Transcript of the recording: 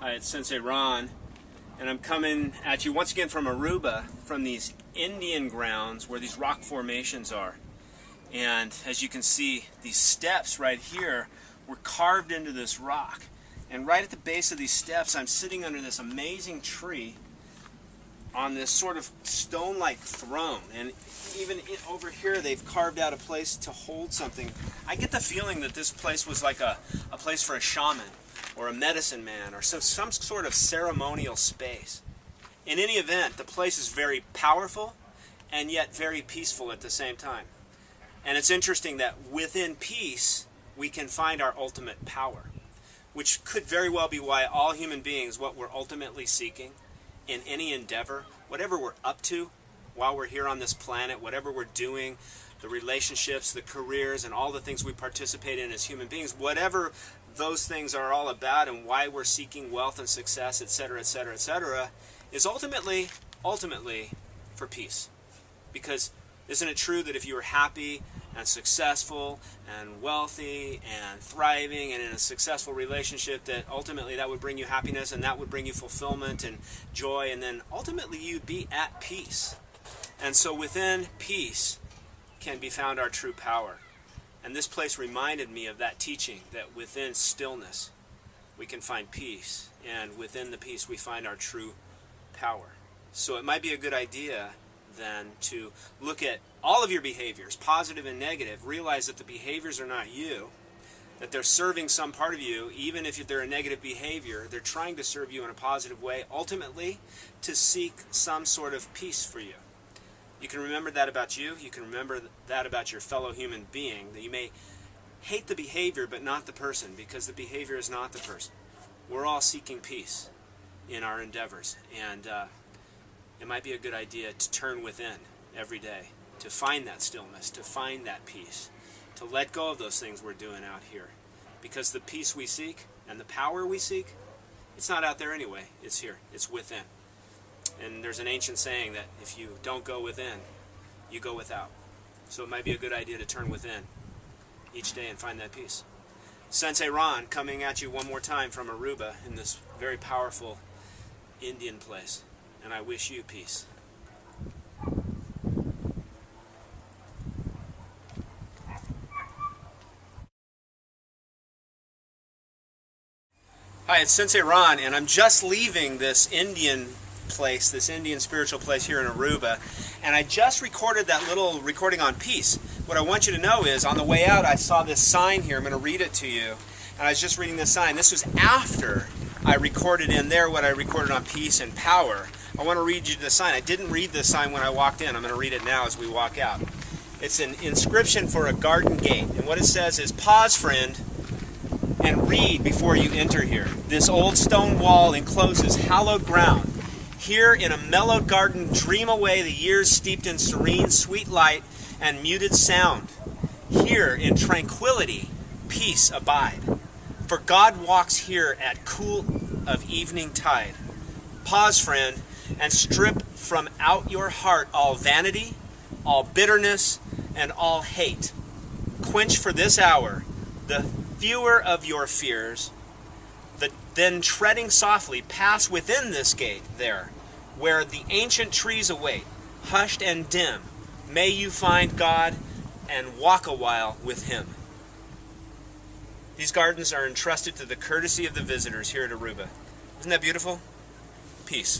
Hi, it's Sensei Ron, and I'm coming at you once again from Aruba, from these Indian grounds where these rock formations are. And as you can see, these steps right here were carved into this rock. And right at the base of these steps, I'm sitting under this amazing tree on this sort of stone-like throne. And even over here, they've carved out a place to hold something. I get the feeling that this place was like a place for a shaman, or a medicine man, or some sort of ceremonial space. In any event, the place is very powerful and yet very peaceful at the same time. And it's interesting that within peace, we can find our ultimate power, which could very well be why all human beings, what we're ultimately seeking in any endeavor, whatever we're up to while we're here on this planet, whatever we're doing, the relationships, the careers, and all the things we participate in as human beings, whatever those things are all about and why we're seeking wealth and success, etc., etc., etc., is ultimately for peace. Because isn't it true that if you were happy and successful and wealthy and thriving and in a successful relationship, that ultimately that would bring you happiness and that would bring you fulfillment and joy, and then ultimately you'd be at peace. And so within peace can be found our true power. And this place reminded me of that teaching, that within stillness we can find peace, and within the peace we find our true power. So it might be a good idea then to look at all of your behaviors, positive and negative, realize that the behaviors are not you, that they're serving some part of you. Even if they're a negative behavior, they're trying to serve you in a positive way, ultimately to seek some sort of peace for you. You can remember that about you. You can remember that about your fellow human being, that you may hate the behavior but not the person, because the behavior is not the person. We're all seeking peace in our endeavors, and it might be a good idea to turn within every day, to find that stillness, to find that peace, to let go of those things we're doing out here. Because the peace we seek and the power we seek, it's not out there anyway, it's here, it's within. And there's an ancient saying that if you don't go within, you go without. So it might be a good idea to turn within each day and find that peace. Sensei Ron coming at you one more time from Aruba in this very powerful Indian place. And I wish you peace. Hi, it's Sensei Ron, and I'm just leaving this Indian place, this Indian spiritual place here in Aruba, and I just recorded that little recording on peace. What I want you to know is, on the way out, I saw this sign here. I'm going to read it to you, and I was just reading this sign. This was after I recorded in there what I recorded on peace and power. I want to read you the sign. I didn't read this sign when I walked in. I'm going to read it now as we walk out. It's an inscription for a garden gate, and what it says is, "Pause, friend, and read before you enter here. This old stone wall encloses hallowed ground. Here in a mellowed garden dream away the years steeped in serene, sweet light and muted sound. Here in tranquility, peace abide. For God walks here at cool of evening tide. Pause, friend, and strip from out your heart all vanity, all bitterness, and all hate. Quench for this hour the fewer of your fears. Then treading softly, pass within this gate there, where the ancient trees await, hushed and dim. May you find God and walk a while with Him." These gardens are entrusted to the courtesy of the visitors here at Aruba. Isn't that beautiful? Peace.